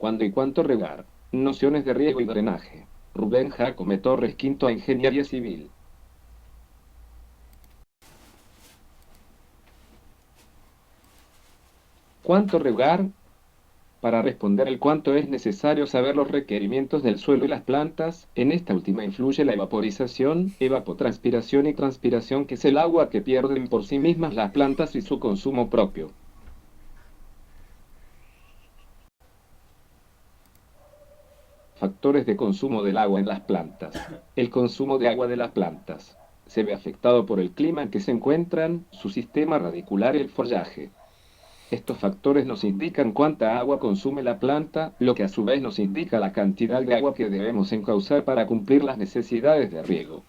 ¿Cuándo y cuánto regar? Nociones de riego y drenaje. Rubén Jacome Torres, quinto a Ingeniería Civil. ¿Cuánto regar? Para responder el cuánto es necesario saber los requerimientos del suelo y las plantas. En esta última influye la evaporización, evapotranspiración y transpiración, que es el agua que pierden por sí mismas las plantas y su consumo propio. Factores de consumo del agua en las plantas. El consumo de agua de las plantas se ve afectado por el clima en que se encuentran, su sistema radicular y el follaje. Estos factores nos indican cuánta agua consume la planta, lo que a su vez nos indica la cantidad de agua que debemos encauzar para cumplir las necesidades de riego.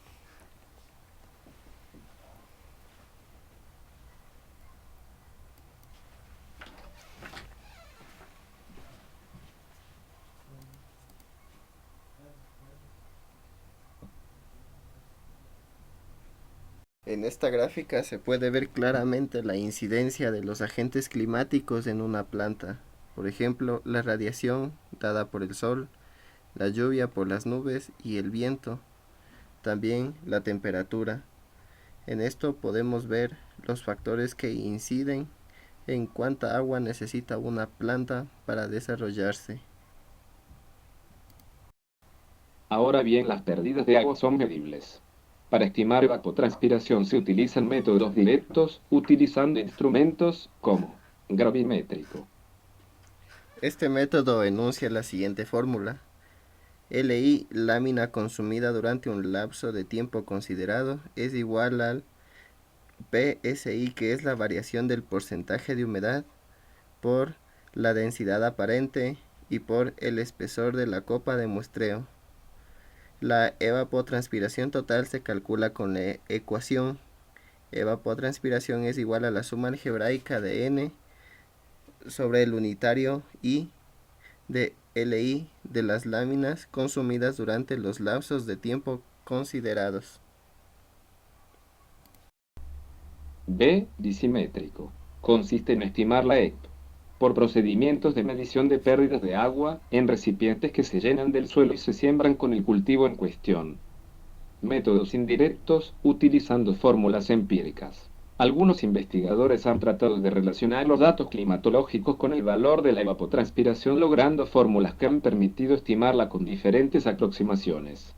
En esta gráfica se puede ver claramente la incidencia de los agentes climáticos en una planta. Por ejemplo, la radiación dada por el sol, la lluvia por las nubes y el viento. También la temperatura. En esto podemos ver los factores que inciden en cuánta agua necesita una planta para desarrollarse. Ahora bien, las pérdidas de agua son medibles. Para estimar evapotranspiración se utilizan métodos directos utilizando instrumentos como gravimétrico. Este método enuncia la siguiente fórmula. Li, lámina consumida durante un lapso de tiempo considerado, es igual al PSI, que es la variación del porcentaje de humedad, por la densidad aparente y por el espesor de la copa de muestreo. La evapotranspiración total se calcula con la ecuación evapotranspiración es igual a la suma algebraica de n sobre el unitario I de Li de las láminas consumidas durante los lapsos de tiempo considerados. B. Disimétrico. Consiste en estimar la ECP por procedimientos de medición de pérdidas de agua en recipientes que se llenan del suelo y se siembran con el cultivo en cuestión. Métodos indirectos utilizando fórmulas empíricas. Algunos investigadores han tratado de relacionar los datos climatológicos con el valor de la evapotranspiración, logrando fórmulas que han permitido estimarla con diferentes aproximaciones.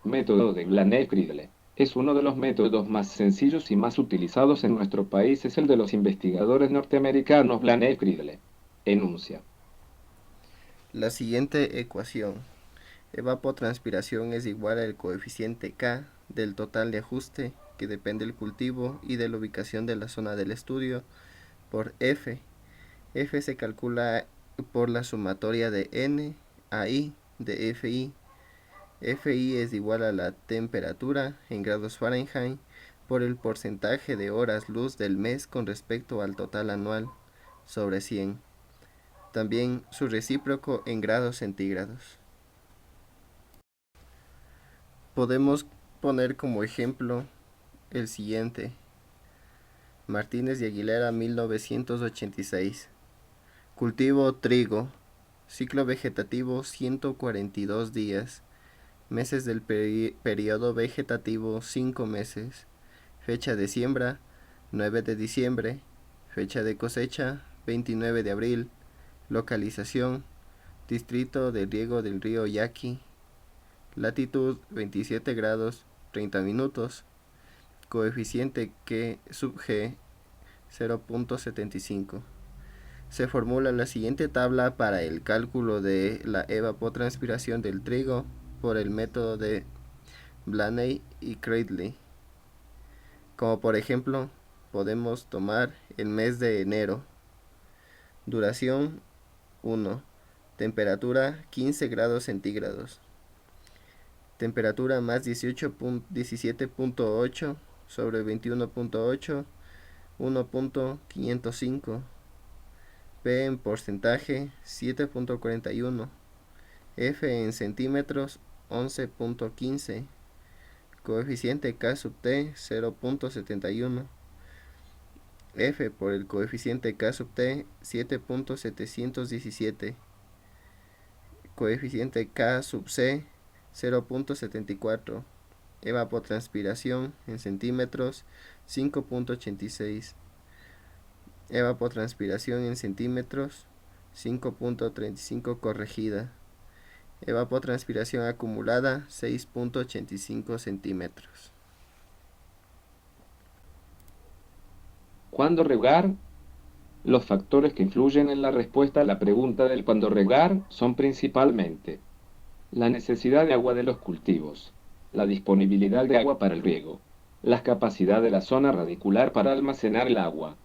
Método de Blanet-Friedle. Es uno de los métodos más sencillos y más utilizados en nuestro país. Es el de los investigadores norteamericanos Blanet-Friedle. Enuncia. La siguiente ecuación. Evapotranspiración es igual al coeficiente K del total de ajuste, que depende del cultivo y de la ubicación de la zona del estudio, por F. F se calcula por la sumatoria de N a I de FI. FI es igual a la temperatura en grados Fahrenheit por el porcentaje de horas luz del mes con respecto al total anual sobre 100. También su recíproco en grados centígrados. Podemos poner como ejemplo el siguiente. Martínez y Aguilera, 1986. Cultivo trigo. Ciclo vegetativo 142 días. Meses del periodo vegetativo 5 meses. Fecha de siembra 9 de diciembre. Fecha de cosecha 29 de abril. Localización distrito de riego del río Yaqui. Latitud 27 grados 30 minutos. Coeficiente Q sub G 0.75. Se formula la siguiente tabla para el cálculo de la evapotranspiración del trigo por el método de Blaney y Cradley. Como por ejemplo, podemos tomar el mes de enero. Duración 1. Temperatura 15 grados centígrados. Temperatura más 17.8 sobre 21.8, 1.505. P en porcentaje 7.41. F en centímetros 11.15. Coeficiente K sub T 0.71. F por el coeficiente K sub T 7.717, coeficiente K sub C 0.74, evapotranspiración en centímetros 5.86, evapotranspiración en centímetros 5.35 corregida, evapotranspiración acumulada 6.85 centímetros. ¿Cuándo regar? Los factores que influyen en la respuesta a la pregunta del cuándo regar son principalmente la necesidad de agua de los cultivos, la disponibilidad de agua para el riego, la capacidad de la zona radicular para almacenar el agua.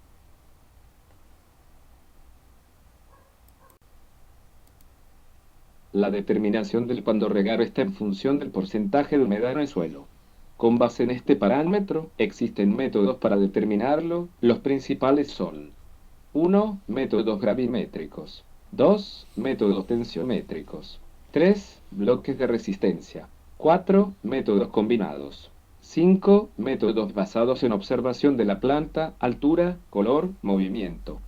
La determinación del cuándo regar está en función del porcentaje de humedad en el suelo. Con base en este parámetro, existen métodos para determinarlo. Los principales son: 1. Métodos gravimétricos. 2. Métodos tensiométricos. 3. Bloques de resistencia. 4. Métodos combinados. 5. Métodos basados en observación de la planta, altura, color, movimiento.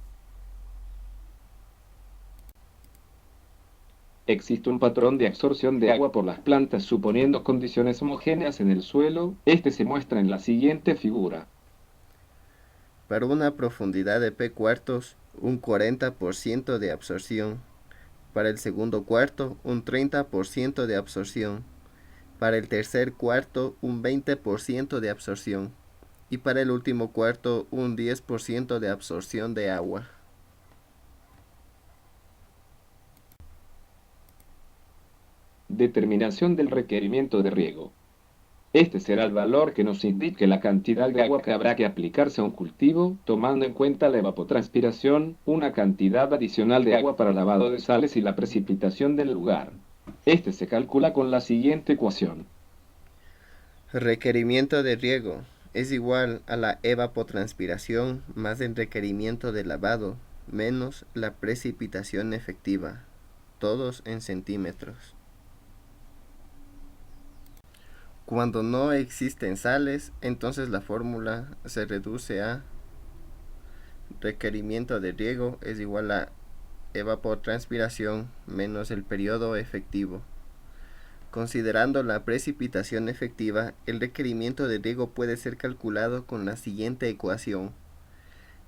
Existe un patrón de absorción de agua por las plantas suponiendo condiciones homogéneas en el suelo. Este se muestra en la siguiente figura. Para una profundidad de P cuartos, un 40% de absorción. Para el segundo cuarto, un 30% de absorción. Para el tercer cuarto, un 20% de absorción. Y para el último cuarto, un 10% de absorción de agua. Determinación del requerimiento de riego. Este será el valor que nos indique la cantidad de agua que habrá que aplicarse a un cultivo, tomando en cuenta la evapotranspiración, una cantidad adicional de agua para lavado de sales y la precipitación del lugar. Este se calcula con la siguiente ecuación. Requerimiento de riego es igual a la evapotranspiración más el requerimiento de lavado menos la precipitación efectiva, todos en centímetros. Cuando no existen sales, entonces la fórmula se reduce a requerimiento de riego es igual a evapotranspiración menos el periodo efectivo. Considerando la precipitación efectiva, el requerimiento de riego puede ser calculado con la siguiente ecuación.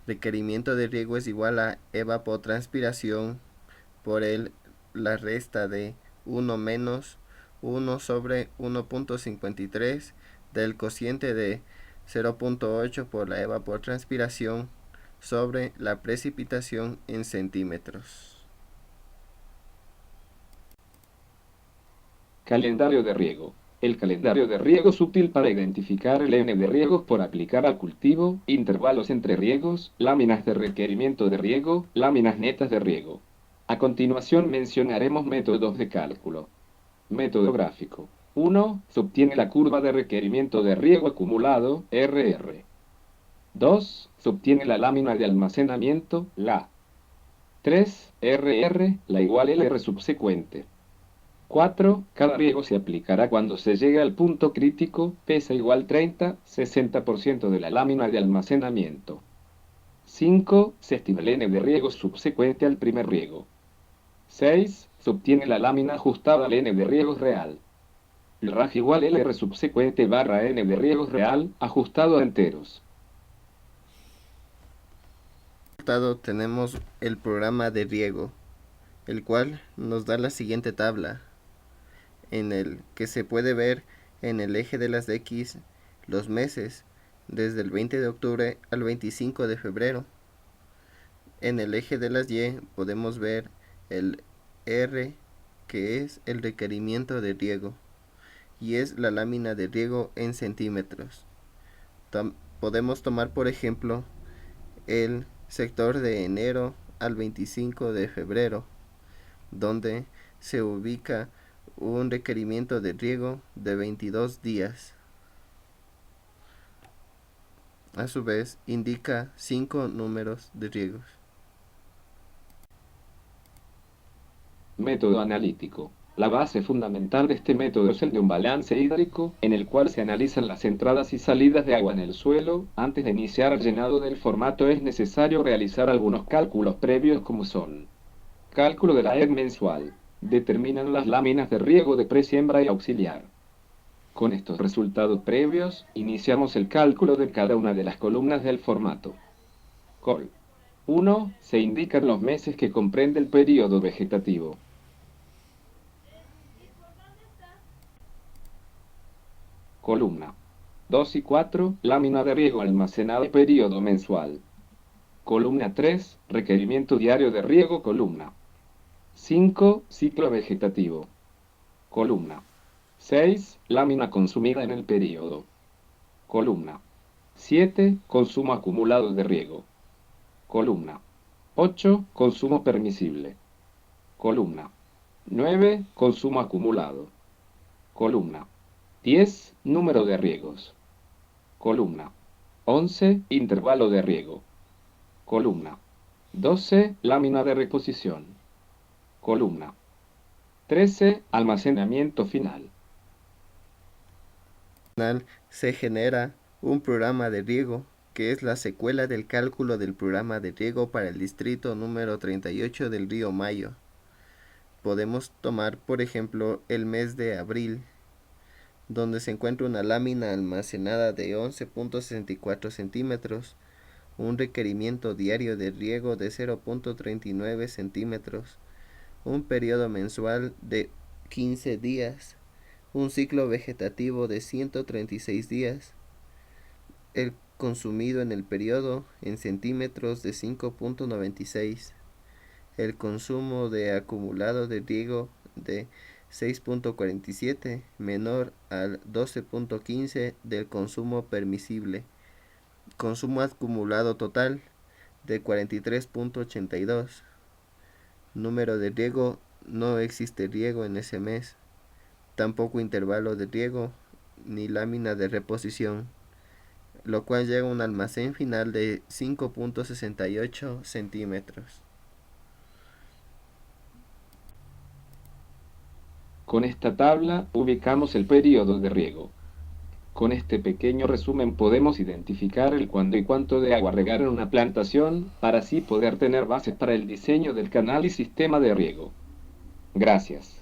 Requerimiento de riego es igual a evapotranspiración por la resta de 1 menos 1 sobre 1.53 del cociente de 0.8 por la evapotranspiración sobre la precipitación en centímetros. Calendario de riego. El calendario de riego es útil para identificar el N de riegos por aplicar al cultivo, intervalos entre riegos, láminas de requerimiento de riego, láminas netas de riego. A continuación mencionaremos métodos de cálculo. Método gráfico. 1. Se obtiene la curva de requerimiento de riego acumulado, RR. 2. Se obtiene la lámina de almacenamiento, LA. 3. RR, la igual LR subsecuente. 4. Cada riego se aplicará cuando se llegue al punto crítico, pesa igual 30, 60% de la lámina de almacenamiento. 5. Se estima el N de riego subsecuente al primer riego. 6. Se obtiene la lámina ajustada al N de riegos real. El RAJ igual LR subsecuente barra N de riegos real, ajustado a enteros. Tenemos el programa de riego, el cual nos da la siguiente tabla, en el que se puede ver en el eje de las X los meses, desde el 20 de octubre al 25 de febrero. En el eje de las Y podemos ver el R, que es el requerimiento de riego, y es la lámina de riego en centímetros. Podemos tomar por ejemplo el sector de enero al 25 de febrero, donde se ubica un requerimiento de riego de 22 días. A su vez, indica 5 números de riegos. Método analítico. La base fundamental de este método es el de un balance hídrico, en el cual se analizan las entradas y salidas de agua en el suelo. Antes de iniciar el llenado del formato es necesario realizar algunos cálculos previos como son: cálculo de la ED mensual. Determinan las láminas de riego de presiembra y auxiliar. Con estos resultados previos, iniciamos el cálculo de cada una de las columnas del formato. Col. 1. Se indican los meses que comprende el periodo vegetativo. Columna 2 y 4, lámina de riego almacenada periodo mensual. Columna 3, requerimiento diario de riego columna 5, ciclo vegetativo. Columna 6, lámina consumida en el periodo. Columna 7, consumo acumulado de riego. Columna 8, consumo permisible. Columna 9, consumo acumulado. Columna 10, número de riegos. Columna 11, intervalo de riego. Columna 12, lámina de reposición. Columna 13, almacenamiento final. Se genera un programa de riego que es la secuela del cálculo del programa de riego para el distrito número 38 del río Mayo. Podemos tomar, por ejemplo, el mes de abril, donde se encuentra una lámina almacenada de 11.64 centímetros, un requerimiento diario de riego de 0.39 centímetros, un periodo mensual de 15 días, un ciclo vegetativo de 136 días, el consumido en el periodo en centímetros de 5.96, el consumo de acumulado de riego de 6.47 menor al 12.15 del consumo permisible, consumo acumulado total de 43.82, número de riego, no existe riego en ese mes, tampoco intervalo de riego ni lámina de reposición, lo cual llega a un almacén final de 5.68 centímetros. Con esta tabla ubicamos el periodo de riego. Con este pequeño resumen podemos identificar el cuándo y cuánto de agua regar en una plantación, para así poder tener bases para el diseño del canal y sistema de riego. Gracias.